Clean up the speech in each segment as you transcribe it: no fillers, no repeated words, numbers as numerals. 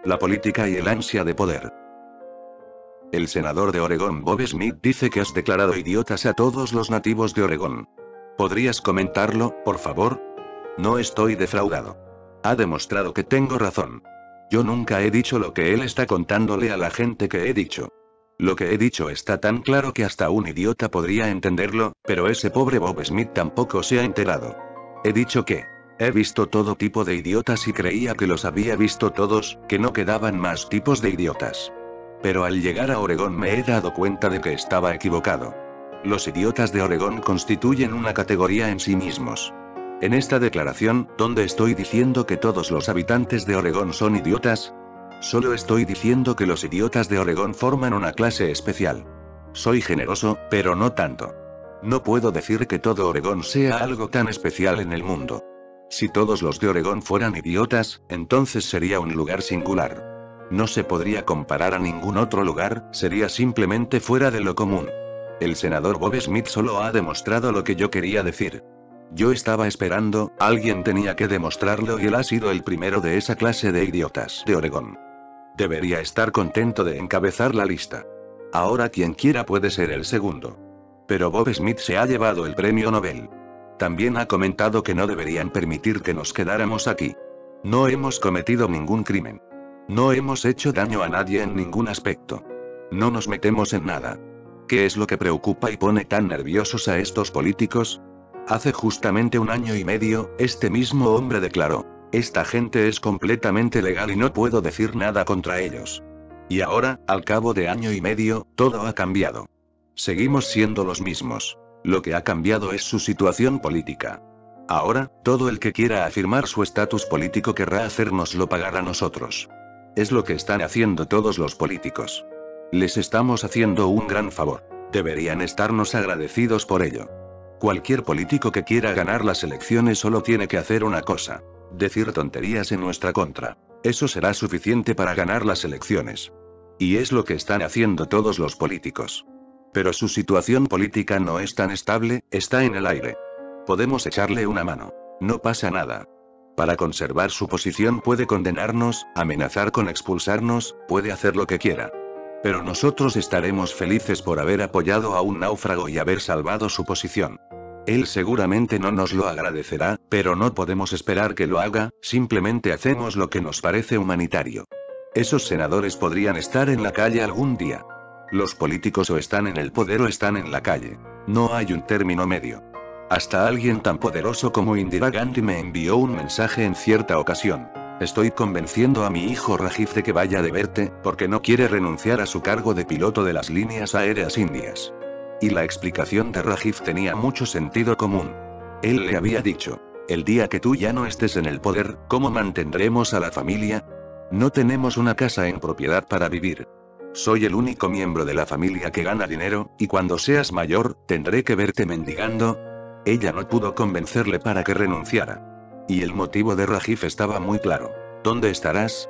La política y el ansia de poder. El senador de Oregón Bob Smith dice que has declarado idiotas a todos los nativos de Oregón. ¿Podrías comentarlo, por favor? No estoy defraudado. Ha demostrado que tengo razón. Yo nunca he dicho lo que él está contándole a la gente que he dicho. Lo que he dicho está tan claro que hasta un idiota podría entenderlo, pero ese pobre Bob Smith tampoco se ha enterado. He dicho que he visto todo tipo de idiotas y creía que los había visto todos, que no quedaban más tipos de idiotas. Pero al llegar a Oregón me he dado cuenta de que estaba equivocado. Los idiotas de Oregón constituyen una categoría en sí mismos. En esta declaración, ¿dónde estoy diciendo que todos los habitantes de Oregón son idiotas? Solo estoy diciendo que los idiotas de Oregón forman una clase especial. Soy generoso, pero no tanto. No puedo decir que todo Oregón sea algo tan especial en el mundo. Si todos los de Oregón fueran idiotas, entonces sería un lugar singular. No se podría comparar a ningún otro lugar, sería simplemente fuera de lo común. El senador Bob Smith solo ha demostrado lo que yo quería decir. Yo estaba esperando, alguien tenía que demostrarlo y él ha sido el primero de esa clase de idiotas de Oregón. Debería estar contento de encabezar la lista. Ahora quien quiera puede ser el segundo. Pero Bob Smith se ha llevado el premio Nobel. También ha comentado que no deberían permitir que nos quedáramos aquí. No hemos cometido ningún crimen. No hemos hecho daño a nadie en ningún aspecto. No nos metemos en nada. ¿Qué es lo que preocupa y pone tan nerviosos a estos políticos? Hace justamente 1 año y medio, este mismo hombre declaró: esta gente es completamente legal y no puedo decir nada contra ellos. Y ahora, al cabo de 1 año y medio, todo ha cambiado. Seguimos siendo los mismos. Lo que ha cambiado es su situación política. Ahora, todo el que quiera afirmar su estatus político querrá hacérnoslo pagar a nosotros. Es lo que están haciendo todos los políticos. Les estamos haciendo un gran favor. Deberían estarnos agradecidos por ello. Cualquier político que quiera ganar las elecciones solo tiene que hacer una cosa: decir tonterías en nuestra contra. Eso será suficiente para ganar las elecciones. Y es lo que están haciendo todos los políticos. Pero su situación política no es tan estable, está en el aire. Podemos echarle una mano. No pasa nada. Para conservar su posición puede condenarnos, amenazar con expulsarnos, puede hacer lo que quiera. Pero nosotros estaremos felices por haber apoyado a un náufrago y haber salvado su posición. Él seguramente no nos lo agradecerá, pero no podemos esperar que lo haga, simplemente hacemos lo que nos parece humanitario. Esos senadores podrían estar en la calle algún día. Los políticos o están en el poder o están en la calle. No hay un término medio. Hasta alguien tan poderoso como Indira Gandhi me envió un mensaje en cierta ocasión: estoy convenciendo a mi hijo Rajiv de que vaya de verte, porque no quiere renunciar a su cargo de piloto de las líneas aéreas indias. Y la explicación de Rajiv tenía mucho sentido común. Él le había dicho: el día que tú ya no estés en el poder, ¿cómo mantendremos a la familia? No tenemos una casa en propiedad para vivir. Soy el único miembro de la familia que gana dinero, y cuando seas mayor, tendré que verte mendigando. Ella no pudo convencerle para que renunciara. Y el motivo de Rajiv estaba muy claro. ¿Dónde estarás?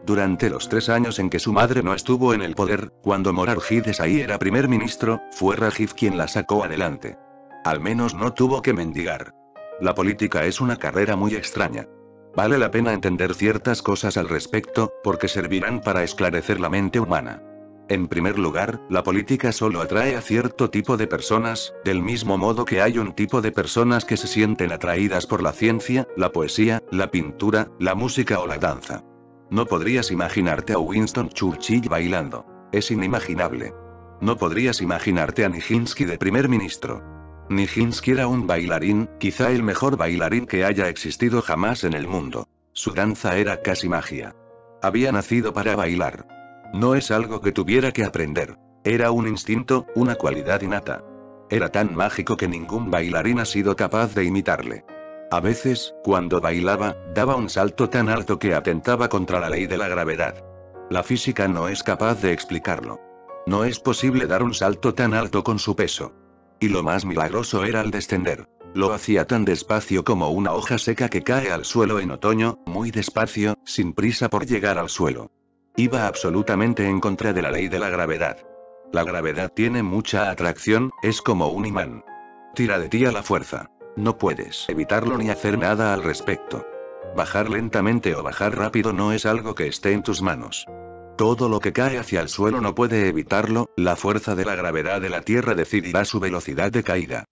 Durante los 3 años en que su madre no estuvo en el poder, cuando Morarji Desai era primer ministro, fue Rajiv quien la sacó adelante. Al menos no tuvo que mendigar. La política es una carrera muy extraña. Vale la pena entender ciertas cosas al respecto, porque servirán para esclarecer la mente humana. En primer lugar, la política solo atrae a cierto tipo de personas, del mismo modo que hay un tipo de personas que se sienten atraídas por la ciencia, la poesía, la pintura, la música o la danza. No podrías imaginarte a Winston Churchill bailando. Es inimaginable. No podrías imaginarte a Nijinsky de primer ministro. Nijinsky era un bailarín, quizá el mejor bailarín que haya existido jamás en el mundo. Su danza era casi magia. Había nacido para bailar. No es algo que tuviera que aprender. Era un instinto, una cualidad innata. Era tan mágico que ningún bailarín ha sido capaz de imitarle. A veces, cuando bailaba, daba un salto tan alto que atentaba contra la ley de la gravedad. La física no es capaz de explicarlo. No es posible dar un salto tan alto con su peso. Y lo más milagroso era al descender. Lo hacía tan despacio como una hoja seca que cae al suelo en otoño, muy despacio, sin prisa por llegar al suelo. Iba absolutamente en contra de la ley de la gravedad. La gravedad tiene mucha atracción, es como un imán. Tira de ti a la fuerza. No puedes evitarlo ni hacer nada al respecto. Bajar lentamente o bajar rápido no es algo que esté en tus manos. Todo lo que cae hacia el suelo no puede evitarlo, la fuerza de la gravedad de la Tierra decidirá su velocidad de caída.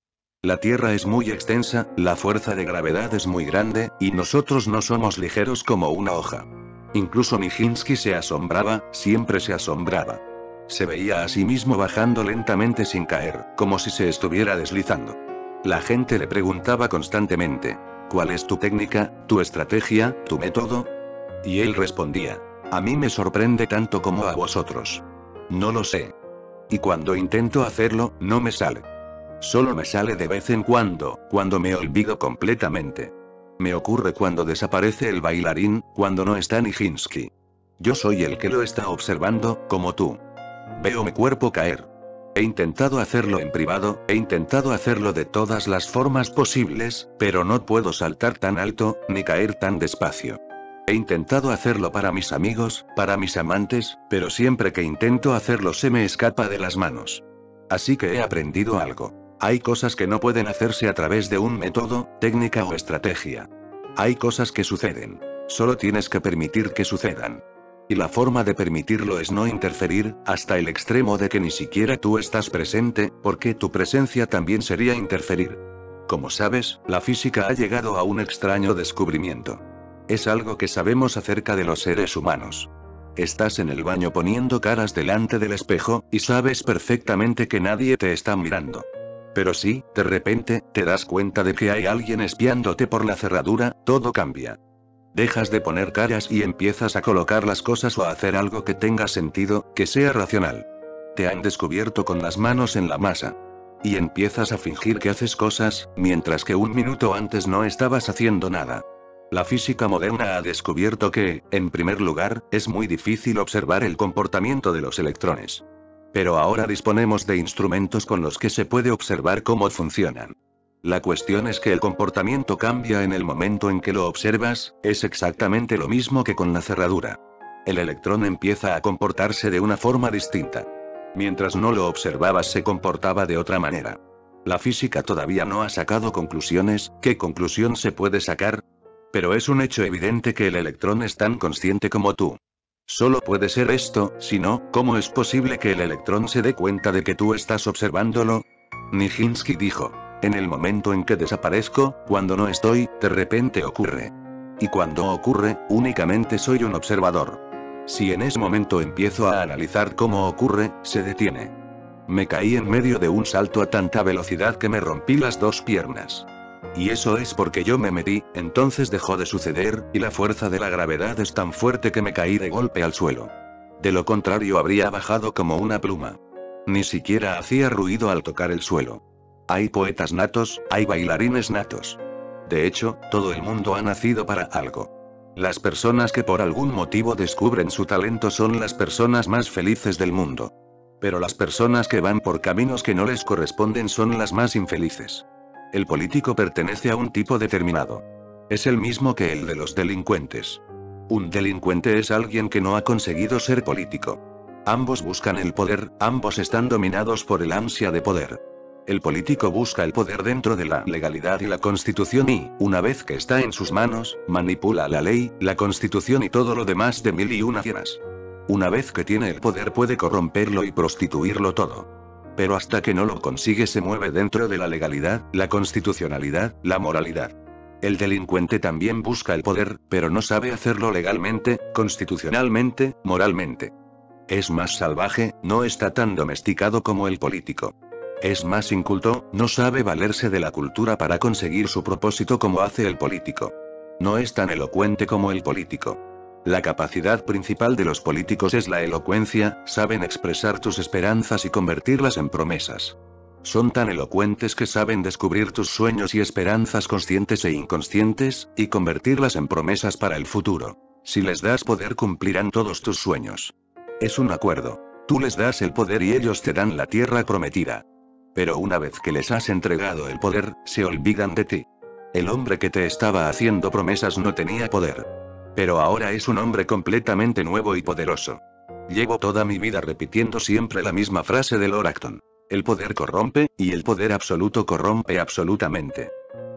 La Tierra es muy extensa, la fuerza de gravedad es muy grande, y nosotros no somos ligeros como una hoja. Incluso Nijinsky se asombraba, siempre se asombraba. Se veía a sí mismo bajando lentamente sin caer, como si se estuviera deslizando. La gente le preguntaba constantemente, ¿cuál es tu técnica, tu estrategia, tu método? Y él respondía, a mí me sorprende tanto como a vosotros. No lo sé. Y cuando intento hacerlo, no me sale. Solo me sale de vez en cuando me olvido completamente. Me ocurre cuando desaparece el bailarín, cuando no está Nijinsky. Yo soy el que lo está observando, como tú. Veo mi cuerpo caer. He intentado hacerlo en privado, he intentado hacerlo de todas las formas posibles, pero no puedo saltar tan alto, ni caer tan despacio. He intentado hacerlo para mis amigos, para mis amantes, pero siempre que intento hacerlo se me escapa de las manos. Así que he aprendido algo. Hay cosas que no pueden hacerse a través de un método, técnica o estrategia. Hay cosas que suceden. Solo tienes que permitir que sucedan. Y la forma de permitirlo es no interferir, hasta el extremo de que ni siquiera tú estás presente, porque tu presencia también sería interferir. Como sabes, la física ha llegado a un extraño descubrimiento. Es algo que sabemos acerca de los seres humanos. Estás en el baño poniendo caras delante del espejo, y sabes perfectamente que nadie te está mirando. Pero si, de repente, te das cuenta de que hay alguien espiándote por la cerradura, todo cambia. Dejas de poner caras y empiezas a colocar las cosas o a hacer algo que tenga sentido, que sea racional. Te han descubierto con las manos en la masa. Y empiezas a fingir que haces cosas, mientras que un minuto antes no estabas haciendo nada. La física moderna ha descubierto que, en primer lugar, es muy difícil observar el comportamiento de los electrones. Pero ahora disponemos de instrumentos con los que se puede observar cómo funcionan. La cuestión es que el comportamiento cambia en el momento en que lo observas, es exactamente lo mismo que con la cerradura. El electrón empieza a comportarse de una forma distinta. Mientras no lo observabas se comportaba de otra manera. La física todavía no ha sacado conclusiones. ¿Qué conclusión se puede sacar? Pero es un hecho evidente que el electrón es tan consciente como tú. Solo puede ser esto, si no, ¿cómo es posible que el electrón se dé cuenta de que tú estás observándolo? Nijinsky dijo. En el momento en que desaparezco, cuando no estoy, de repente ocurre. Y cuando ocurre, únicamente soy un observador. Si en ese momento empiezo a analizar cómo ocurre, se detiene. Me caí en medio de un salto a tanta velocidad que me rompí las dos piernas. Y eso es porque yo me metí, entonces dejó de suceder, y la fuerza de la gravedad es tan fuerte que me caí de golpe al suelo. De lo contrario habría bajado como una pluma. Ni siquiera hacía ruido al tocar el suelo. Hay poetas natos, hay bailarines natos. De hecho, todo el mundo ha nacido para algo. Las personas que por algún motivo descubren su talento son las personas más felices del mundo. Pero las personas que van por caminos que no les corresponden son las más infelices. El político pertenece a un tipo determinado. Es el mismo que el de los delincuentes. Un delincuente es alguien que no ha conseguido ser político. Ambos buscan el poder, ambos están dominados por el ansia de poder. El político busca el poder dentro de la legalidad y la constitución y, una vez que está en sus manos, manipula la ley, la constitución y todo lo demás de mil y una formas. Una vez que tiene el poder puede corromperlo y prostituirlo todo. Pero hasta que no lo consigue se mueve dentro de la legalidad, la constitucionalidad, la moralidad. El delincuente también busca el poder, pero no sabe hacerlo legalmente, constitucionalmente, moralmente. Es más salvaje, no está tan domesticado como el político. Es más inculto, no sabe valerse de la cultura para conseguir su propósito como hace el político. No es tan elocuente como el político. La capacidad principal de los políticos es la elocuencia, saben expresar tus esperanzas y convertirlas en promesas. Son tan elocuentes que saben descubrir tus sueños y esperanzas conscientes e inconscientes, y convertirlas en promesas para el futuro. Si les das poder cumplirán todos tus sueños. Es un acuerdo. Tú les das el poder y ellos te dan la tierra prometida. Pero una vez que les has entregado el poder, se olvidan de ti. El hombre que te estaba haciendo promesas no tenía poder. Pero ahora es un hombre completamente nuevo y poderoso. Llevo toda mi vida repitiendo siempre la misma frase de Lord Acton. El poder corrompe, y el poder absoluto corrompe absolutamente.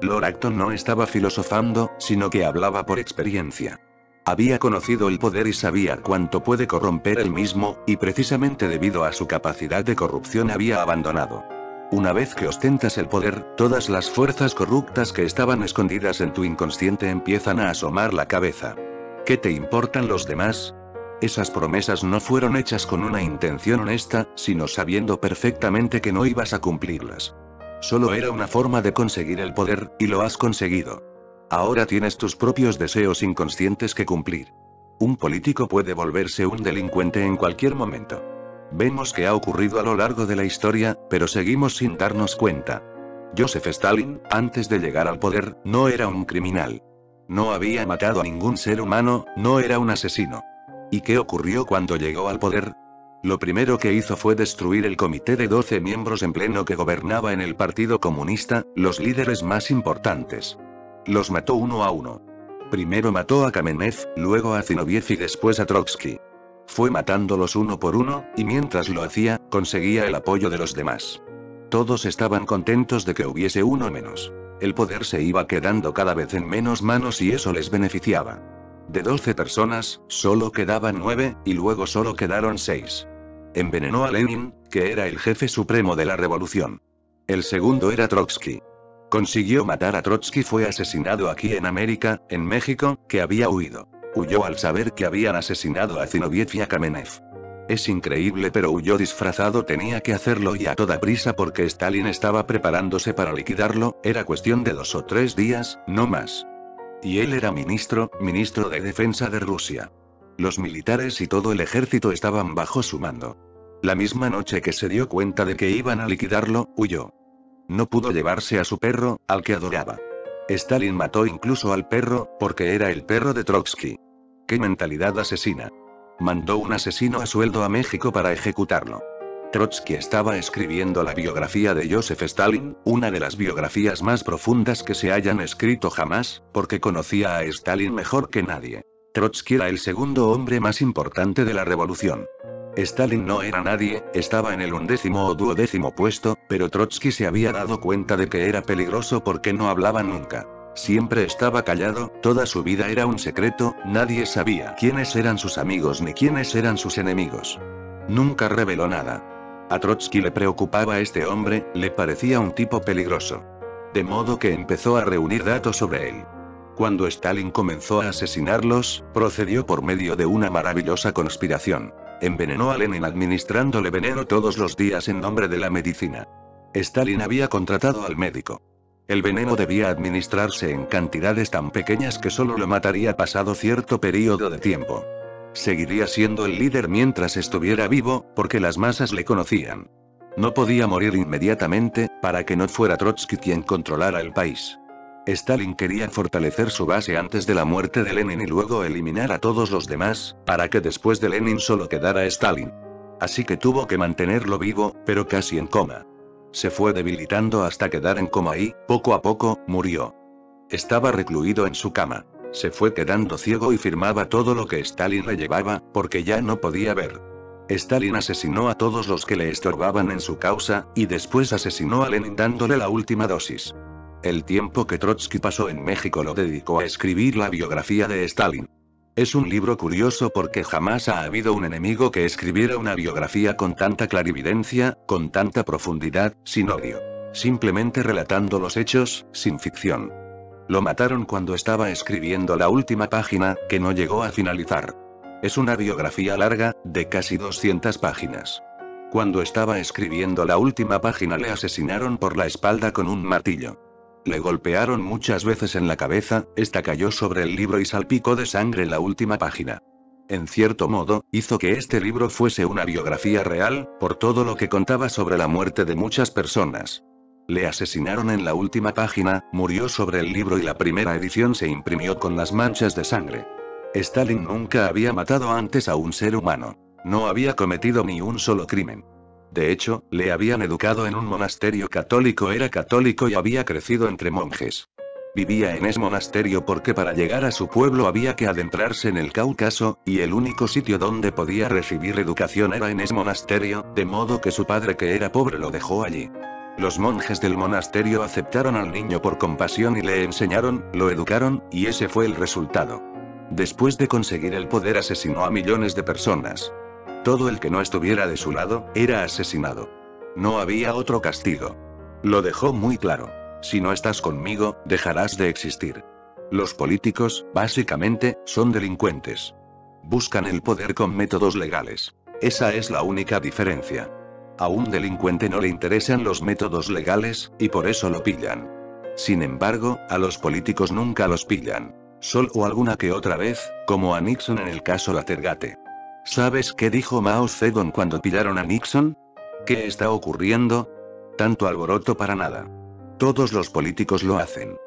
Lord Acton no estaba filosofando, sino que hablaba por experiencia. Había conocido el poder y sabía cuánto puede corromper el mismo, y precisamente debido a su capacidad de corrupción había abandonado. Una vez que ostentas el poder, todas las fuerzas corruptas que estaban escondidas en tu inconsciente empiezan a asomar la cabeza. ¿Qué te importan los demás? Esas promesas no fueron hechas con una intención honesta, sino sabiendo perfectamente que no ibas a cumplirlas. Solo era una forma de conseguir el poder, y lo has conseguido. Ahora tienes tus propios deseos inconscientes que cumplir. Un político puede volverse un delincuente en cualquier momento. Vemos que ha ocurrido a lo largo de la historia, pero seguimos sin darnos cuenta. Joseph Stalin, antes de llegar al poder, no era un criminal. No había matado a ningún ser humano, no era un asesino. ¿Y qué ocurrió cuando llegó al poder? Lo primero que hizo fue destruir el comité de 12 miembros en pleno que gobernaba en el Partido Comunista, los líderes más importantes. Los mató uno a uno. Primero mató a Kamenev, luego a Zinoviev y después a Trotsky. Fue matándolos uno por uno, y mientras lo hacía, conseguía el apoyo de los demás. Todos estaban contentos de que hubiese uno menos. El poder se iba quedando cada vez en menos manos y eso les beneficiaba. De 12 personas, solo quedaban 9, y luego solo quedaron 6. Envenenó a Lenin, que era el jefe supremo de la revolución. El segundo era Trotsky. Consiguió matar a Trotsky, fue asesinado aquí en América, en México, que había huido. Huyó al saber que habían asesinado a Zinoviev y a Kamenev. Es increíble, pero huyó disfrazado, tenía que hacerlo y a toda prisa porque Stalin estaba preparándose para liquidarlo, era cuestión de 2 o 3 días, no más. Y él era ministro de defensa de Rusia. Los militares y todo el ejército estaban bajo su mando. La misma noche que se dio cuenta de que iban a liquidarlo, huyó. No pudo llevarse a su perro, al que adoraba. Stalin mató incluso al perro, porque era el perro de Trotsky. ¡Qué mentalidad asesina! Mandó un asesino a sueldo a México para ejecutarlo. Trotsky estaba escribiendo la biografía de Joseph Stalin, una de las biografías más profundas que se hayan escrito jamás, porque conocía a Stalin mejor que nadie. Trotsky era el segundo hombre más importante de la revolución. Stalin no era nadie, estaba en el 11º o 12º puesto, pero Trotsky se había dado cuenta de que era peligroso porque no hablaba nunca. Siempre estaba callado, toda su vida era un secreto, nadie sabía quiénes eran sus amigos ni quiénes eran sus enemigos. Nunca reveló nada. A Trotsky le preocupaba este hombre, le parecía un tipo peligroso. De modo que empezó a reunir datos sobre él. Cuando Stalin comenzó a asesinarlos, procedió por medio de una maravillosa conspiración. Envenenó a Lenin administrándole veneno todos los días en nombre de la medicina. Stalin había contratado al médico. El veneno debía administrarse en cantidades tan pequeñas que solo lo mataría pasado cierto periodo de tiempo. Seguiría siendo el líder mientras estuviera vivo, porque las masas le conocían. No podía morir inmediatamente, para que no fuera Trotsky quien controlara el país. Stalin quería fortalecer su base antes de la muerte de Lenin y luego eliminar a todos los demás, para que después de Lenin solo quedara Stalin. Así que tuvo que mantenerlo vivo, pero casi en coma. Se fue debilitando hasta quedar en coma y, poco a poco, murió. Estaba recluido en su cama. Se fue quedando ciego y firmaba todo lo que Stalin le llevaba, porque ya no podía ver. Stalin asesinó a todos los que le estorbaban en su causa, y después asesinó a Lenin dándole la última dosis. El tiempo que Trotsky pasó en México lo dedicó a escribir la biografía de Stalin. Es un libro curioso porque jamás ha habido un enemigo que escribiera una biografía con tanta clarividencia, con tanta profundidad, sin odio. Simplemente relatando los hechos, sin ficción. Lo mataron cuando estaba escribiendo la última página, que no llegó a finalizar. Es una biografía larga, de casi 200 páginas. Cuando estaba escribiendo la última página le asesinaron por la espalda con un martillo. Le golpearon muchas veces en la cabeza, esta cayó sobre el libro y salpicó de sangre la última página. En cierto modo, hizo que este libro fuese una biografía real, por todo lo que contaba sobre la muerte de muchas personas. Le asesinaron en la última página, murió sobre el libro y la primera edición se imprimió con las manchas de sangre. Stalin nunca había matado antes a un ser humano. No había cometido ni un solo crimen. De hecho, le habían educado en un monasterio católico, era católico y había crecido entre monjes. Vivía en ese monasterio porque para llegar a su pueblo había que adentrarse en el Cáucaso, y el único sitio donde podía recibir educación era en ese monasterio, de modo que su padre, que era pobre, lo dejó allí. Los monjes del monasterio aceptaron al niño por compasión y le enseñaron, lo educaron, y ese fue el resultado. Después de conseguir el poder asesinó a millones de personas. Todo el que no estuviera de su lado, era asesinado. No había otro castigo. Lo dejó muy claro. Si no estás conmigo, dejarás de existir. Los políticos, básicamente, son delincuentes. Buscan el poder con métodos legales. Esa es la única diferencia. A un delincuente no le interesan los métodos legales, y por eso lo pillan. Sin embargo, a los políticos nunca los pillan. Solo alguna que otra vez, como a Nixon en el caso Watergate. ¿Sabes qué dijo Mao Zedong cuando pillaron a Nixon? ¿Qué está ocurriendo? Tanto alboroto para nada. Todos los políticos lo hacen.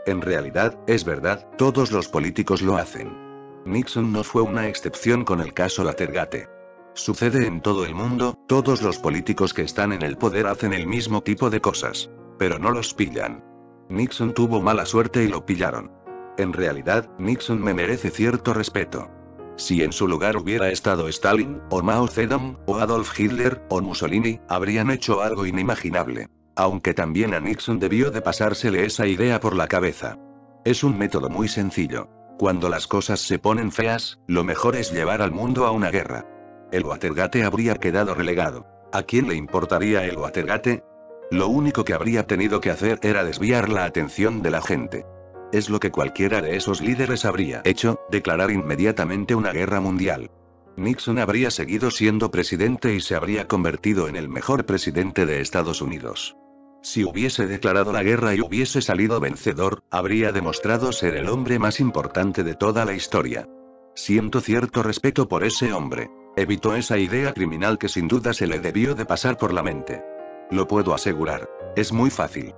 En realidad, es verdad, todos los políticos lo hacen. Nixon no fue una excepción con el caso Watergate. Sucede en todo el mundo, todos los políticos que están en el poder hacen el mismo tipo de cosas. Pero no los pillan. Nixon tuvo mala suerte y lo pillaron. En realidad, Nixon me merece cierto respeto. Si en su lugar hubiera estado Stalin, o Mao Zedong, o Adolf Hitler, o Mussolini, habrían hecho algo inimaginable. Aunque también a Nixon debió de pasársele esa idea por la cabeza. Es un método muy sencillo. Cuando las cosas se ponen feas, lo mejor es llevar al mundo a una guerra. El Watergate habría quedado relegado. ¿A quién le importaría el Watergate? Lo único que habría tenido que hacer era desviar la atención de la gente. Es lo que cualquiera de esos líderes habría hecho, declarar inmediatamente una guerra mundial. Nixon habría seguido siendo presidente y se habría convertido en el mejor presidente de Estados Unidos. Si hubiese declarado la guerra y hubiese salido vencedor, habría demostrado ser el hombre más importante de toda la historia. Siento cierto respeto por ese hombre. Evitó esa idea criminal que sin duda se le debió de pasar por la mente. Lo puedo asegurar. Es muy fácil.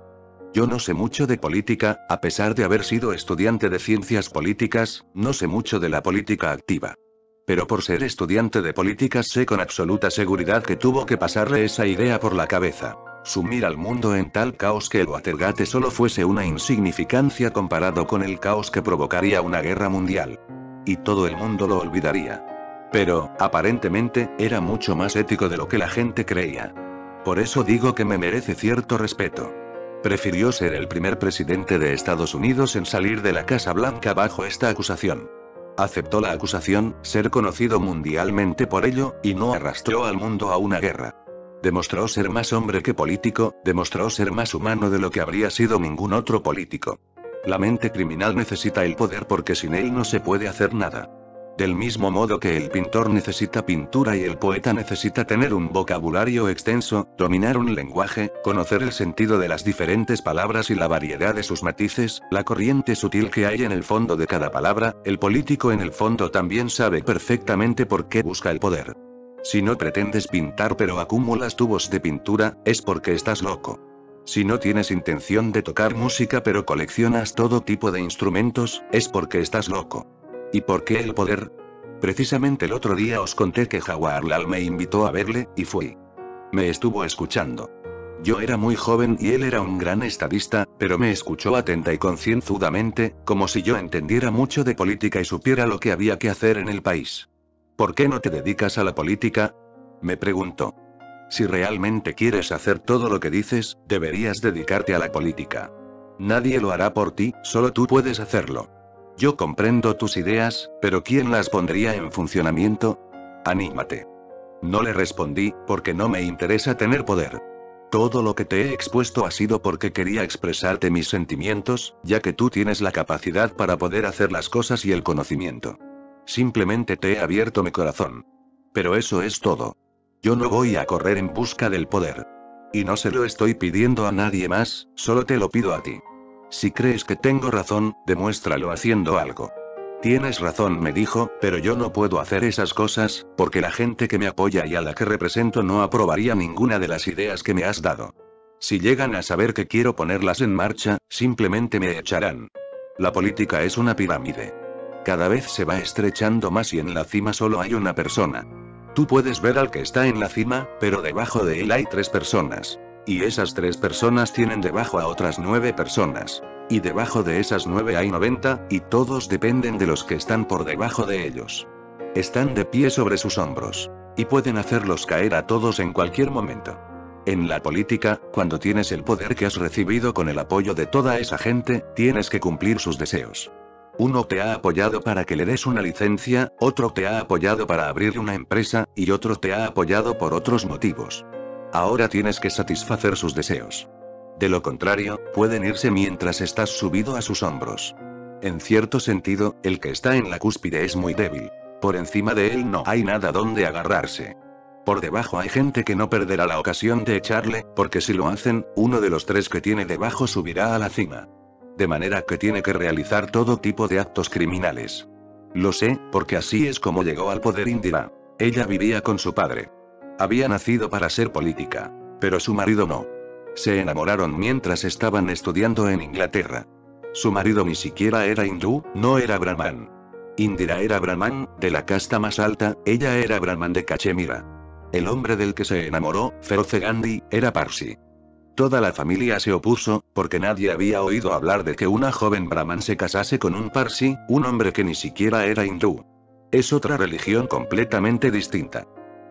Yo no sé mucho de política, a pesar de haber sido estudiante de ciencias políticas, no sé mucho de la política activa. Pero por ser estudiante de políticas sé con absoluta seguridad que tuvo que pasarle esa idea por la cabeza. Sumir al mundo en tal caos que el Watergate solo fuese una insignificancia comparado con el caos que provocaría una guerra mundial. Y todo el mundo lo olvidaría. Pero, aparentemente, era mucho más ético de lo que la gente creía. Por eso digo que me merece cierto respeto. Prefirió ser el primer presidente de Estados Unidos en salir de la Casa Blanca bajo esta acusación. Aceptó la acusación, ser conocido mundialmente por ello, y no arrastró al mundo a una guerra. Demostró ser más hombre que político, demostró ser más humano de lo que habría sido ningún otro político. La mente criminal necesita el poder porque sin él no se puede hacer nada. Del mismo modo que el pintor necesita pintura y el poeta necesita tener un vocabulario extenso, dominar un lenguaje, conocer el sentido de las diferentes palabras y la variedad de sus matices, la corriente sutil que hay en el fondo de cada palabra, el político en el fondo también sabe perfectamente por qué busca el poder. Si no pretendes pintar pero acumulas tubos de pintura, es porque estás loco. Si no tienes intención de tocar música pero coleccionas todo tipo de instrumentos, es porque estás loco. ¿Y por qué el poder? Precisamente el otro día os conté que Jawaharlal me invitó a verle, y fui. Me estuvo escuchando. Yo era muy joven y él era un gran estadista, pero me escuchó atenta y concienzudamente, como si yo entendiera mucho de política y supiera lo que había que hacer en el país. ¿Por qué no te dedicas a la política? Me preguntó. Si realmente quieres hacer todo lo que dices, deberías dedicarte a la política. Nadie lo hará por ti, solo tú puedes hacerlo. Yo comprendo tus ideas, pero ¿quién las pondría en funcionamiento? Anímate. No le respondí, porque no me interesa tener poder. Todo lo que te he expuesto ha sido porque quería expresarte mis sentimientos, ya que tú tienes la capacidad para poder hacer las cosas y el conocimiento. Simplemente te he abierto mi corazón. Pero eso es todo. Yo no voy a correr en busca del poder. Y no se lo estoy pidiendo a nadie más, solo te lo pido a ti. Si crees que tengo razón, demuéstralo haciendo algo. Tienes razón, me dijo, pero yo no puedo hacer esas cosas, porque la gente que me apoya y a la que represento no aprobaría ninguna de las ideas que me has dado. Si llegan a saber que quiero ponerlas en marcha, simplemente me echarán. La política es una pirámide. Cada vez se va estrechando más y en la cima solo hay una persona. Tú puedes ver al que está en la cima, pero debajo de él hay 3 personas. Y esas 3 personas tienen debajo a otras 9 personas. Y debajo de esas 9 hay 90, y todos dependen de los que están por debajo de ellos. Están de pie sobre sus hombros. Y pueden hacerlos caer a todos en cualquier momento. En la política, cuando tienes el poder que has recibido con el apoyo de toda esa gente, tienes que cumplir sus deseos. Uno te ha apoyado para que le des una licencia, otro te ha apoyado para abrir una empresa, y otro te ha apoyado por otros motivos. Ahora tienes que satisfacer sus deseos. De lo contrario, pueden irse mientras estás subido a sus hombros. En cierto sentido, el que está en la cúspide es muy débil. Por encima de él no hay nada donde agarrarse. Por debajo hay gente que no perderá la ocasión de echarle, porque si lo hacen, uno de los tres que tiene debajo subirá a la cima. De manera que tiene que realizar todo tipo de actos criminales. Lo sé, porque así es como llegó al poder Indira. Ella vivía con su padre. Había nacido para ser política. Pero su marido no. Se enamoraron mientras estaban estudiando en Inglaterra. Su marido ni siquiera era hindú, no era brahman. Indira era brahman, de la casta más alta, ella era brahman de Cachemira. El hombre del que se enamoró, Feroze Gandhi, era parsi. Toda la familia se opuso, porque nadie había oído hablar de que una joven brahman se casase con un parsi, un hombre que ni siquiera era hindú. Es otra religión completamente distinta.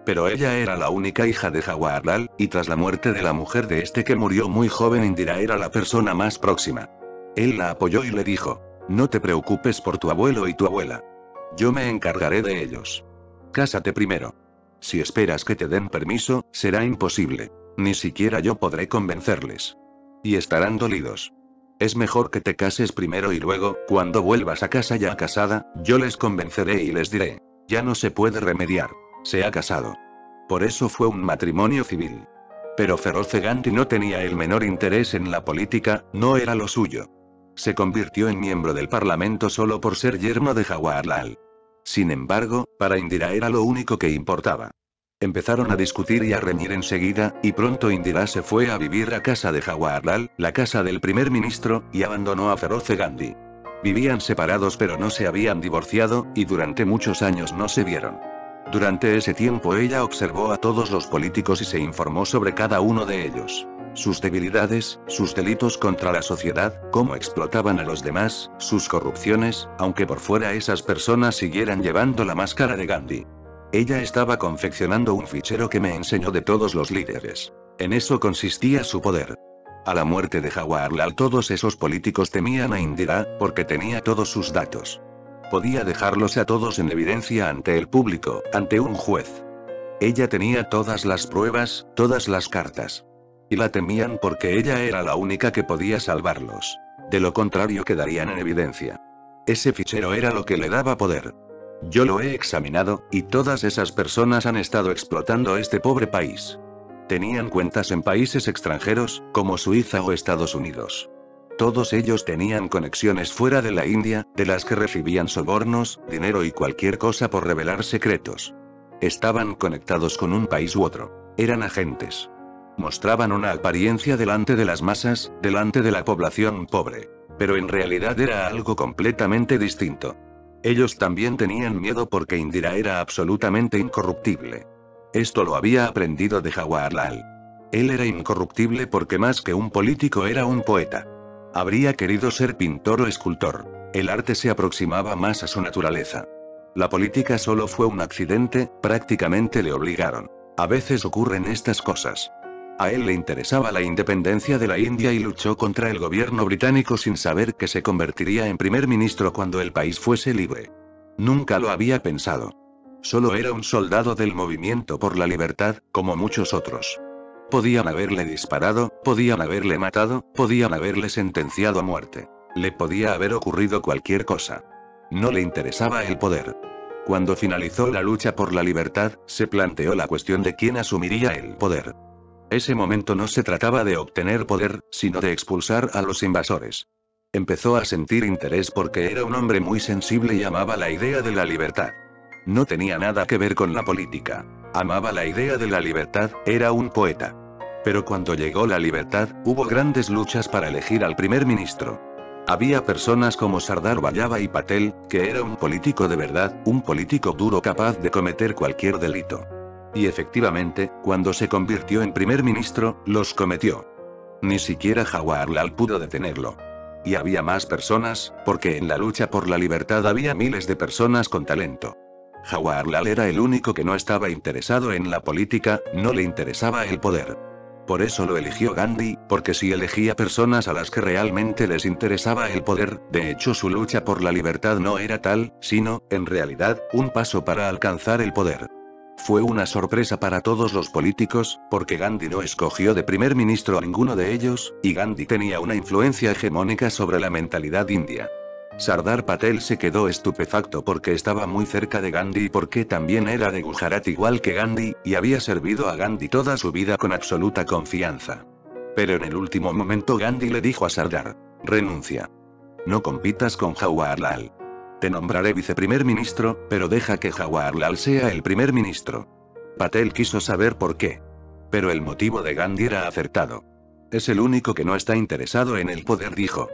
Pero ella era la única hija de Jawaharlal, y tras la muerte de la mujer de este que murió muy joven, Indira era la persona más próxima. Él la apoyó y le dijo: no te preocupes por tu abuelo y tu abuela. Yo me encargaré de ellos. Cásate primero. Si esperas que te den permiso, será imposible. Ni siquiera yo podré convencerles. Y estarán dolidos. Es mejor que te cases primero y luego, cuando vuelvas a casa ya casada, yo les convenceré y les diré: ya no se puede remediar. Se ha casado. Por eso fue un matrimonio civil. Pero Feroze Gandhi no tenía el menor interés en la política, no era lo suyo. Se convirtió en miembro del parlamento solo por ser yerno de Jawaharlal. Sin embargo, para Indira era lo único que importaba. Empezaron a discutir y a reñir enseguida, y pronto Indira se fue a vivir a casa de Jawaharlal, la casa del primer ministro, y abandonó a Feroze Gandhi. Vivían separados pero no se habían divorciado, y durante muchos años no se vieron. Durante ese tiempo ella observó a todos los políticos y se informó sobre cada uno de ellos. Sus debilidades, sus delitos contra la sociedad, cómo explotaban a los demás, sus corrupciones, aunque por fuera esas personas siguieran llevando la máscara de Gandhi. Ella estaba confeccionando un fichero que me enseñó de todos los líderes. En eso consistía su poder. A la muerte de Jawaharlal todos esos políticos temían a Indira, porque tenía todos sus datos. Podía dejarlos a todos en evidencia ante el público, ante un juez. Ella tenía todas las pruebas, todas las cartas. Y la temían porque ella era la única que podía salvarlos. De lo contrario quedarían en evidencia. Ese fichero era lo que le daba poder. Yo lo he examinado, y todas esas personas han estado explotando este pobre país. Tenían cuentas en países extranjeros, como Suiza o Estados Unidos. Todos ellos tenían conexiones fuera de la India, de las que recibían sobornos, dinero y cualquier cosa por revelar secretos. Estaban conectados con un país u otro. Eran agentes. Mostraban una apariencia delante de las masas, delante de la población pobre. Pero en realidad era algo completamente distinto. Ellos también tenían miedo porque Indira era absolutamente incorruptible. Esto lo había aprendido de Jawaharlal. Él era incorruptible porque más que un político era un poeta. Habría querido ser pintor o escultor. El arte se aproximaba más a su naturaleza. La política solo fue un accidente, prácticamente le obligaron. A veces ocurren estas cosas. A él le interesaba la independencia de la India y luchó contra el gobierno británico sin saber que se convertiría en primer ministro cuando el país fuese libre. Nunca lo había pensado. Solo era un soldado del movimiento por la libertad, como muchos otros. Podían haberle disparado, podían haberle matado, podían haberle sentenciado a muerte. Le podía haber ocurrido cualquier cosa. No le interesaba el poder. Cuando finalizó la lucha por la libertad, se planteó la cuestión de quién asumiría el poder. Ese momento no se trataba de obtener poder, sino de expulsar a los invasores. Empezó a sentir interés porque era un hombre muy sensible y amaba la idea de la libertad. No tenía nada que ver con la política. Amaba la idea de la libertad, era un poeta. Pero cuando llegó la libertad, hubo grandes luchas para elegir al primer ministro. Había personas como Sardar Vallabhbhai Patel, que era un político de verdad, un político duro capaz de cometer cualquier delito. Y efectivamente, cuando se convirtió en primer ministro, los cometió. Ni siquiera Jawaharlal pudo detenerlo. Y había más personas, porque en la lucha por la libertad había miles de personas con talento. Jawaharlal era el único que no estaba interesado en la política, no le interesaba el poder. Por eso lo eligió Gandhi, porque si elegía personas a las que realmente les interesaba el poder, de hecho su lucha por la libertad no era tal, sino, en realidad, un paso para alcanzar el poder. Fue una sorpresa para todos los políticos, porque Gandhi no escogió de primer ministro a ninguno de ellos, y Gandhi tenía una influencia hegemónica sobre la mentalidad india. Sardar Patel se quedó estupefacto porque estaba muy cerca de Gandhi y porque también era de Gujarat igual que Gandhi, y había servido a Gandhi toda su vida con absoluta confianza. Pero en el último momento Gandhi le dijo a Sardar: renuncia. No compitas con Jawaharlal. Te nombraré viceprimer ministro, pero deja que Jawaharlal sea el primer ministro. Patel quiso saber por qué. Pero el motivo de Gandhi era acertado. Es el único que no está interesado en el poder, dijo.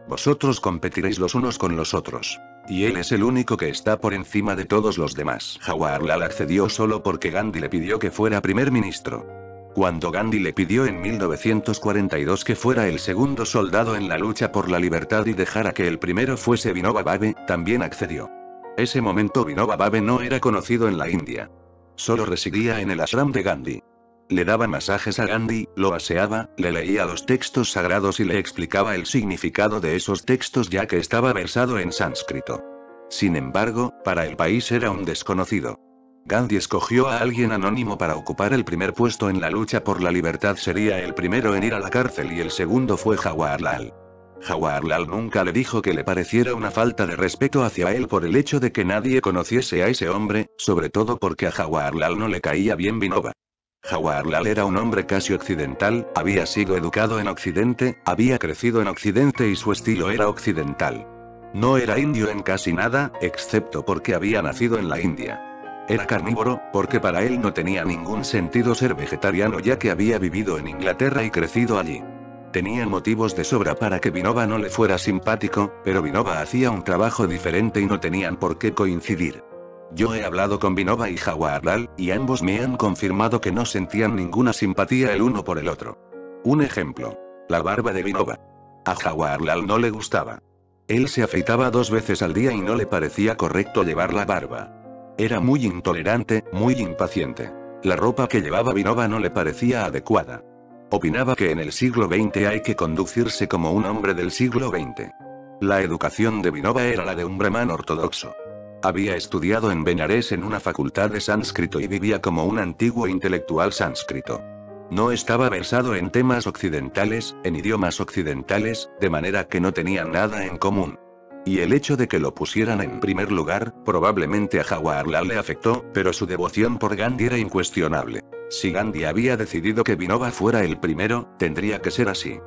Vosotros competiréis los unos con los otros. Y él es el único que está por encima de todos los demás. Jawaharlal accedió solo porque Gandhi le pidió que fuera primer ministro. Cuando Gandhi le pidió en 1942 que fuera el segundo soldado en la lucha por la libertad y dejara que el primero fuese Vinoba Bhave, también accedió. Ese momento Vinoba Bhave no era conocido en la India. Solo residía en el ashram de Gandhi. Le daba masajes a Gandhi, lo aseaba, le leía los textos sagrados y le explicaba el significado de esos textos ya que estaba versado en sánscrito. Sin embargo, para el país era un desconocido. Gandhi escogió a alguien anónimo para ocupar el primer puesto en la lucha por la libertad. Sería el primero en ir a la cárcel y el segundo fue Jawaharlal. Jawaharlal nunca le dijo que le pareciera una falta de respeto hacia él por el hecho de que nadie conociese a ese hombre, sobre todo porque a Jawaharlal no le caía bien Vinoba. Jawaharlal era un hombre casi occidental, había sido educado en Occidente, había crecido en Occidente y su estilo era occidental. No era indio en casi nada, excepto porque había nacido en la India. Era carnívoro, porque para él no tenía ningún sentido ser vegetariano ya que había vivido en Inglaterra y crecido allí. Tenían motivos de sobra para que Vinoba no le fuera simpático, pero Vinoba hacía un trabajo diferente y no tenían por qué coincidir. Yo he hablado con Vinoba y Jawaharlal, y ambos me han confirmado que no sentían ninguna simpatía el uno por el otro. Un ejemplo. La barba de Vinoba. A Jawaharlal no le gustaba. Él se afeitaba 2 veces al día y no le parecía correcto llevar la barba. Era muy intolerante, muy impaciente. La ropa que llevaba Vinoba no le parecía adecuada. Opinaba que en el siglo XX hay que conducirse como un hombre del siglo XX. La educación de Vinoba era la de un brahman ortodoxo. Había estudiado en Benares en una facultad de sánscrito y vivía como un antiguo intelectual sánscrito. No estaba versado en temas occidentales, en idiomas occidentales, de manera que no tenían nada en común. Y el hecho de que lo pusieran en primer lugar, probablemente a Jawaharlal le afectó, pero su devoción por Gandhi era incuestionable. Si Gandhi había decidido que Vinoba fuera el primero, tendría que ser así.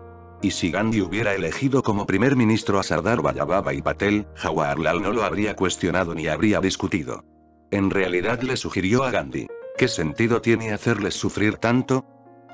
Y si Gandhi hubiera elegido como primer ministro a Sardar Vallabhbhai Patel, Jawaharlal no lo habría cuestionado ni habría discutido. En realidad le sugirió a Gandhi: ¿qué sentido tiene hacerles sufrir tanto?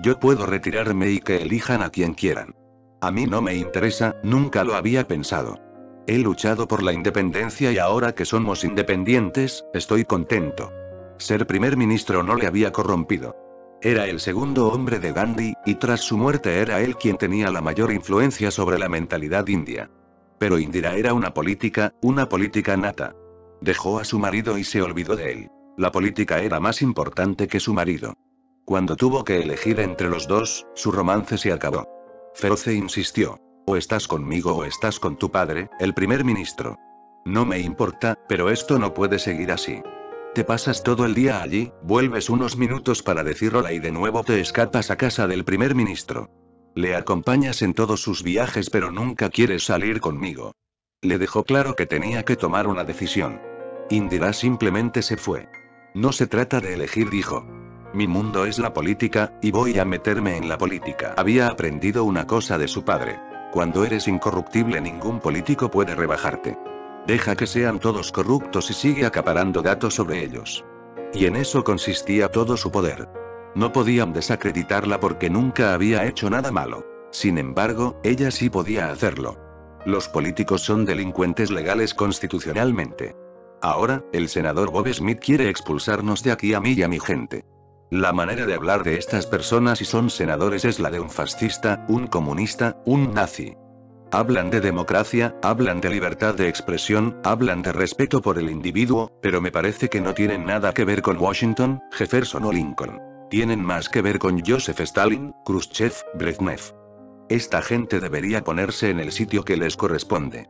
Yo puedo retirarme y que elijan a quien quieran. A mí no me interesa, nunca lo había pensado. He luchado por la independencia y ahora que somos independientes, estoy contento. Ser primer ministro no le había corrompido. Era el segundo hombre de Gandhi, y tras su muerte era él quien tenía la mayor influencia sobre la mentalidad india. Pero Indira era una política nata. Dejó a su marido y se olvidó de él. La política era más importante que su marido. Cuando tuvo que elegir entre los dos, su romance se acabó. Feroce insistió: o estás conmigo o estás con tu padre, el primer ministro. No me importa, pero esto no puede seguir así. Te pasas todo el día allí, vuelves unos minutos para decir hola y de nuevo te escapas a casa del primer ministro. Le acompañas en todos sus viajes pero nunca quieres salir conmigo. Le dejó claro que tenía que tomar una decisión. Indira simplemente se fue. No se trata de elegir, dijo. Mi mundo es la política, y voy a meterme en la política. Había aprendido una cosa de su padre. Cuando eres incorruptible ningún político puede rebajarte. Deja que sean todos corruptos y sigue acaparando datos sobre ellos. Y en eso consistía todo su poder. No podían desacreditarla porque nunca había hecho nada malo. Sin embargo, ella sí podía hacerlo. Los políticos son delincuentes legales constitucionalmente. Ahora, el senador Bob Smith quiere expulsarnos de aquí a mí y a mi gente. La manera de hablar de estas personas si son senadores es la de un fascista, un comunista, un nazi. Hablan de democracia, hablan de libertad de expresión, hablan de respeto por el individuo, pero me parece que no tienen nada que ver con Washington, Jefferson o Lincoln. Tienen más que ver con Joseph Stalin, Khrushchev, Brezhnev. Esta gente debería ponerse en el sitio que les corresponde.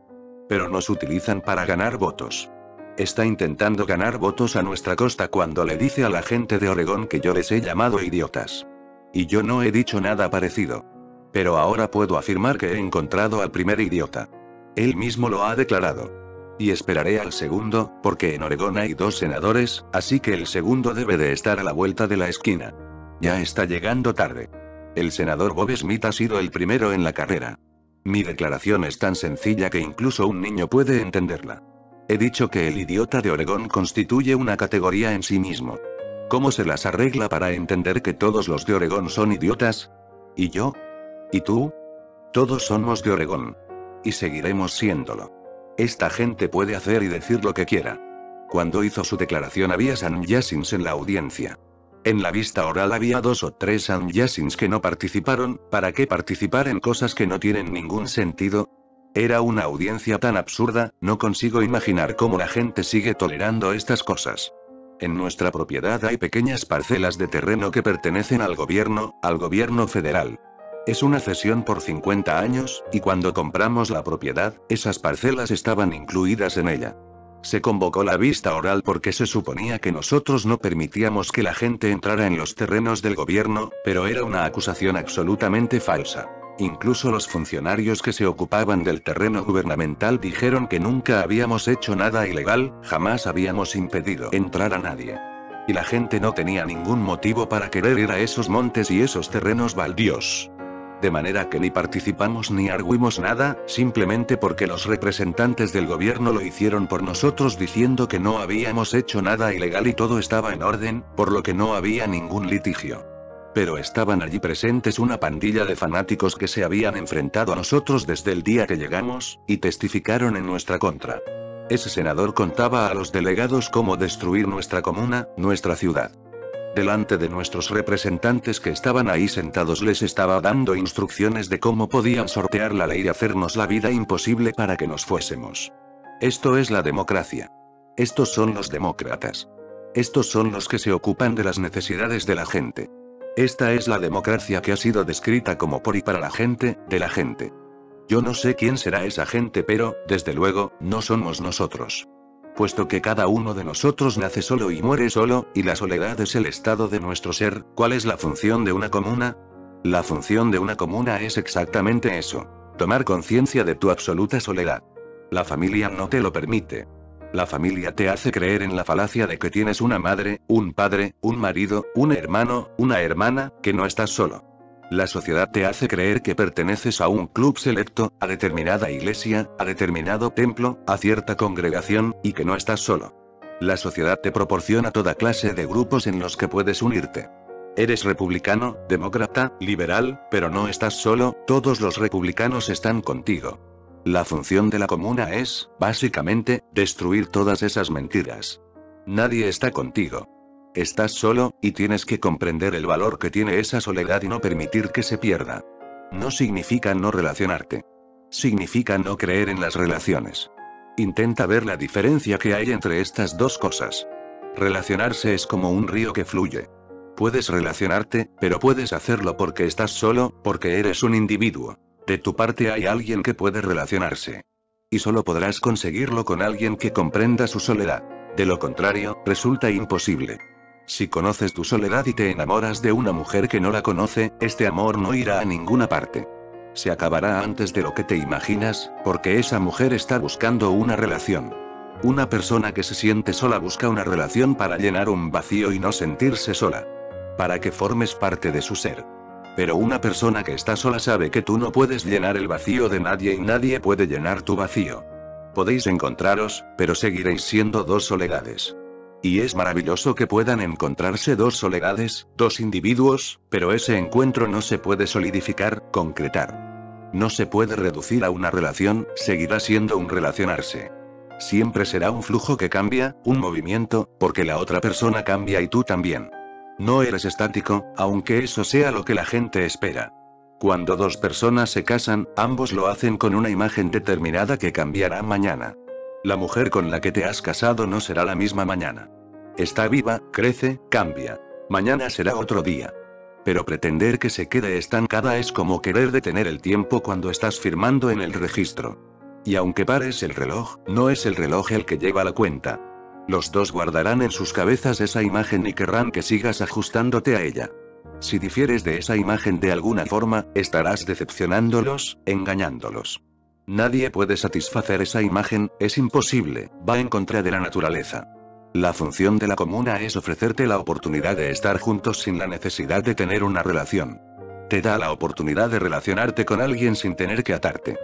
Pero nos utilizan para ganar votos. Está intentando ganar votos a nuestra costa cuando le dice a la gente de Oregón que yo les he llamado idiotas. Y yo no he dicho nada parecido. Pero ahora puedo afirmar que he encontrado al primer idiota. Él mismo lo ha declarado. Y esperaré al segundo, porque en Oregón hay 2 senadores, así que el segundo debe de estar a la vuelta de la esquina. Ya está llegando tarde. El senador Bob Smith ha sido el primero en la carrera. Mi declaración es tan sencilla que incluso un niño puede entenderla. He dicho que el idiota de Oregón constituye una categoría en sí mismo. ¿Cómo se las arregla para entender que todos los de Oregón son idiotas? ¿Y yo? ¿Y tú? Todos somos de Oregón. Y seguiremos siéndolo. Esta gente puede hacer y decir lo que quiera. Cuando hizo su declaración había sannyasins en la audiencia. En la vista oral había 2 o 3 sannyasins que no participaron. ¿Para qué participar en cosas que no tienen ningún sentido? Era una audiencia tan absurda, no consigo imaginar cómo la gente sigue tolerando estas cosas. En nuestra propiedad hay pequeñas parcelas de terreno que pertenecen al gobierno federal. Es una cesión por 50 años, y cuando compramos la propiedad, esas parcelas estaban incluidas en ella. Se convocó la vista oral porque se suponía que nosotros no permitíamos que la gente entrara en los terrenos del gobierno, pero era una acusación absolutamente falsa. Incluso los funcionarios que se ocupaban del terreno gubernamental dijeron que nunca habíamos hecho nada ilegal, jamás habíamos impedido entrar a nadie. Y la gente no tenía ningún motivo para querer ir a esos montes y esos terrenos baldíos. De manera que ni participamos ni arguimos nada, simplemente porque los representantes del gobierno lo hicieron por nosotros diciendo que no habíamos hecho nada ilegal y todo estaba en orden, por lo que no había ningún litigio. Pero estaban allí presentes una pandilla de fanáticos que se habían enfrentado a nosotros desde el día que llegamos, y testificaron en nuestra contra. Ese senador contaba a los delegados cómo destruir nuestra comuna, nuestra ciudad. Delante de nuestros representantes que estaban ahí sentados les estaba dando instrucciones de cómo podían sortear la ley y hacernos la vida imposible para que nos fuésemos. Esto es la democracia. Estos son los demócratas. Estos son los que se ocupan de las necesidades de la gente. Esta es la democracia que ha sido descrita como por y para la gente, de la gente. Yo no sé quién será esa gente, pero, desde luego, no somos nosotros. Puesto que cada uno de nosotros nace solo y muere solo, y la soledad es el estado de nuestro ser, ¿cuál es la función de una comuna? La función de una comuna es exactamente eso. Tomar conciencia de tu absoluta soledad. La familia no te lo permite. La familia te hace creer en la falacia de que tienes una madre, un padre, un marido, un hermano, una hermana, que no estás solo. La sociedad te hace creer que perteneces a un club selecto, a determinada iglesia, a determinado templo, a cierta congregación, y que no estás solo. La sociedad te proporciona toda clase de grupos en los que puedes unirte. Eres republicano, demócrata, liberal, pero no estás solo, todos los republicanos están contigo. La función de la comuna es, básicamente, destruir todas esas mentiras. Nadie está contigo. Estás solo, y tienes que comprender el valor que tiene esa soledad y no permitir que se pierda. No significa no relacionarte. Significa no creer en las relaciones. Intenta ver la diferencia que hay entre estas dos cosas. Relacionarse es como un río que fluye. Puedes relacionarte, pero puedes hacerlo porque estás solo, porque eres un individuo. De tu parte hay alguien que puede relacionarse. Y solo podrás conseguirlo con alguien que comprenda su soledad. De lo contrario, resulta imposible. Si conoces tu soledad y te enamoras de una mujer que no la conoce, este amor no irá a ninguna parte. Se acabará antes de lo que te imaginas, porque esa mujer está buscando una relación. Una persona que se siente sola busca una relación para llenar un vacío y no sentirse sola. Para que formes parte de su ser. Pero una persona que está sola sabe que tú no puedes llenar el vacío de nadie y nadie puede llenar tu vacío. Podéis encontraros, pero seguiréis siendo dos soledades. Y es maravilloso que puedan encontrarse dos soledades, dos individuos, pero ese encuentro no se puede solidificar, concretar. No se puede reducir a una relación, seguirá siendo un relacionarse. Siempre será un flujo que cambia, un movimiento, porque la otra persona cambia y tú también. No eres estático, aunque eso sea lo que la gente espera. Cuando dos personas se casan, ambos lo hacen con una imagen determinada que cambiará mañana. La mujer con la que te has casado no será la misma mañana. Está viva, crece, cambia. Mañana será otro día. Pero pretender que se quede estancada es como querer detener el tiempo cuando estás firmando en el registro. Y aunque pares el reloj, no es el reloj el que lleva la cuenta. Los dos guardarán en sus cabezas esa imagen y querrán que sigas ajustándote a ella. Si difieres de esa imagen de alguna forma, estarás decepcionándolos, engañándolos. Nadie puede satisfacer esa imagen, es imposible, va en contra de la naturaleza. La función de la comuna es ofrecerte la oportunidad de estar juntos sin la necesidad de tener una relación. Te da la oportunidad de relacionarte con alguien sin tener que atarte.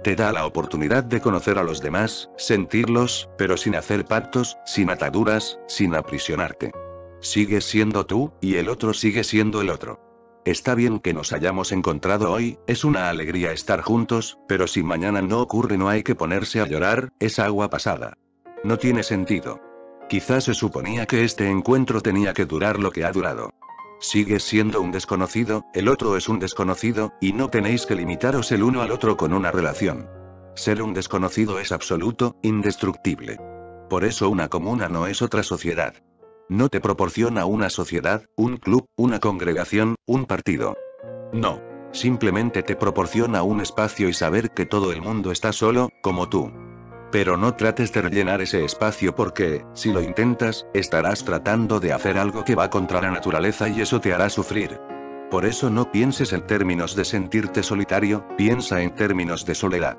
Te da la oportunidad de conocer a los demás, sentirlos, pero sin hacer pactos, sin ataduras, sin aprisionarte. Sigues siendo tú, y el otro sigue siendo el otro. Está bien que nos hayamos encontrado hoy, es una alegría estar juntos, pero si mañana no ocurre no hay que ponerse a llorar, es agua pasada. No tiene sentido. Quizás se suponía que este encuentro tenía que durar lo que ha durado. Sigues siendo un desconocido, el otro es un desconocido, y no tenéis que limitaros el uno al otro con una relación. Ser un desconocido es absoluto, indestructible. Por eso una comuna no es otra sociedad. No te proporciona una sociedad, un club, una congregación, un partido. No. Simplemente te proporciona un espacio y saber que todo el mundo está solo, como tú. Pero no trates de rellenar ese espacio porque, si lo intentas, estarás tratando de hacer algo que va contra la naturaleza y eso te hará sufrir. Por eso no pienses en términos de sentirte solitario, piensa en términos de soledad.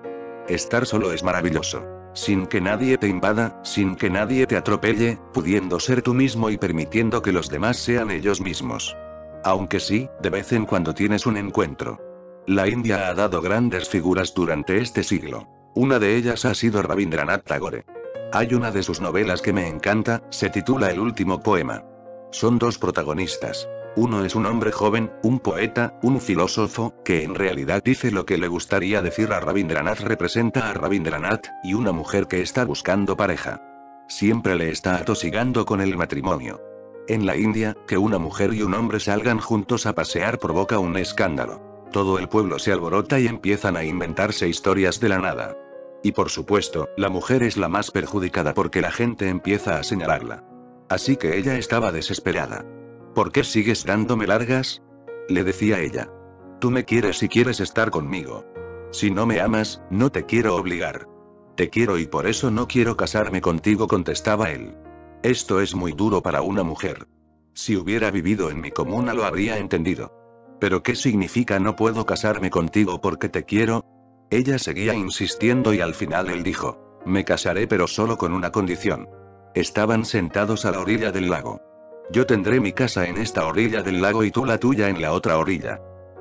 Estar solo es maravilloso. Sin que nadie te invada, sin que nadie te atropelle, pudiendo ser tú mismo y permitiendo que los demás sean ellos mismos. Aunque sí, de vez en cuando tienes un encuentro. La India ha dado grandes figuras durante este siglo. Una de ellas ha sido Rabindranath Tagore. Hay una de sus novelas que me encanta, se titula El último poema. Son dos protagonistas. Uno es un hombre joven, un poeta, un filósofo, que en realidad dice lo que le gustaría decir a Rabindranath, representa a Rabindranath, y una mujer que está buscando pareja. Siempre le está atosigando con el matrimonio. En la India, que una mujer y un hombre salgan juntos a pasear provoca un escándalo. Todo el pueblo se alborota y empiezan a inventarse historias de la nada. Y por supuesto, la mujer es la más perjudicada porque la gente empieza a señalarla. Así que ella estaba desesperada. ¿Por qué sigues dándome largas?, le decía ella. Tú me quieres y quieres estar conmigo. Si no me amas, no te quiero obligar. Te quiero y por eso no quiero casarme contigo, contestaba él. Esto es muy duro para una mujer. Si hubiera vivido en mi comuna lo habría entendido. ¿Pero qué significa no puedo casarme contigo porque te quiero? Ella seguía insistiendo y al final él dijo, me casaré pero solo con una condición. Estaban sentados a la orilla del lago. Yo tendré mi casa en esta orilla del lago y tú la tuya en la otra orilla.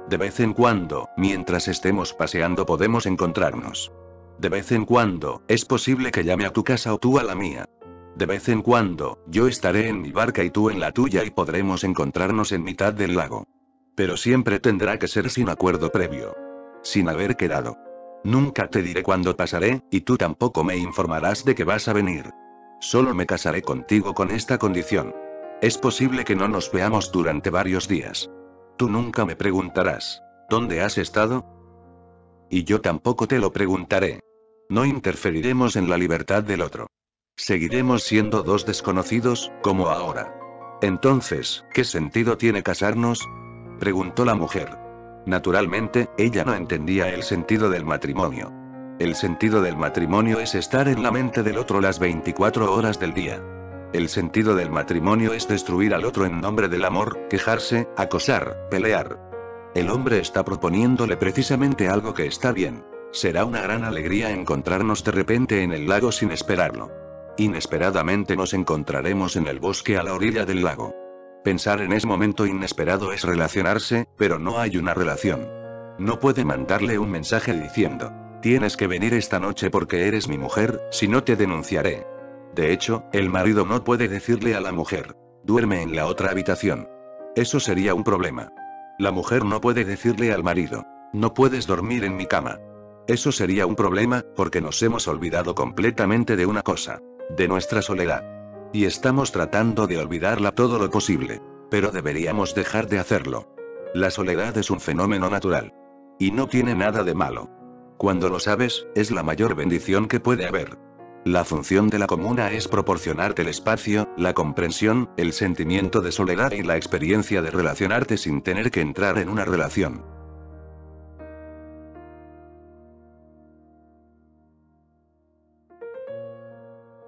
De vez en cuando, mientras estemos paseando podemos encontrarnos. De vez en cuando, es posible que llame a tu casa o tú a la mía. De vez en cuando, yo estaré en mi barca y tú en la tuya y podremos encontrarnos en mitad del lago. Pero siempre tendrá que ser sin acuerdo previo. Sin haber quedado. Nunca te diré cuándo pasaré, y tú tampoco me informarás de que vas a venir. Solo me casaré contigo con esta condición. Es posible que no nos veamos durante varios días. Tú nunca me preguntarás, ¿dónde has estado? Y yo tampoco te lo preguntaré. No interferiremos en la libertad del otro. Seguiremos siendo dos desconocidos, como ahora. Entonces, ¿qué sentido tiene casarnos?, preguntó la mujer. Naturalmente, ella no entendía el sentido del matrimonio. El sentido del matrimonio es estar en la mente del otro las 24 horas del día. El sentido del matrimonio es destruir al otro en nombre del amor, quejarse, acosar, pelear. El hombre está proponiéndole precisamente algo que está bien. Será una gran alegría encontrarnos de repente en el lago sin esperarlo. Inesperadamente nos encontraremos en el bosque a la orilla del lago. Pensar en ese momento inesperado es relacionarse, pero no hay una relación. No puede mandarle un mensaje diciendo, tienes que venir esta noche porque eres mi mujer, si no te denunciaré. De hecho, el marido no puede decirle a la mujer, duerme en la otra habitación. Eso sería un problema. La mujer no puede decirle al marido, no puedes dormir en mi cama. Eso sería un problema, porque nos hemos olvidado completamente de una cosa, de nuestra soledad. Y estamos tratando de olvidarla todo lo posible. Pero deberíamos dejar de hacerlo. La soledad es un fenómeno natural. Y no tiene nada de malo. Cuando lo sabes, es la mayor bendición que puede haber. La función de la comuna es proporcionarte el espacio, la comprensión, el sentimiento de soledad y la experiencia de relacionarte sin tener que entrar en una relación.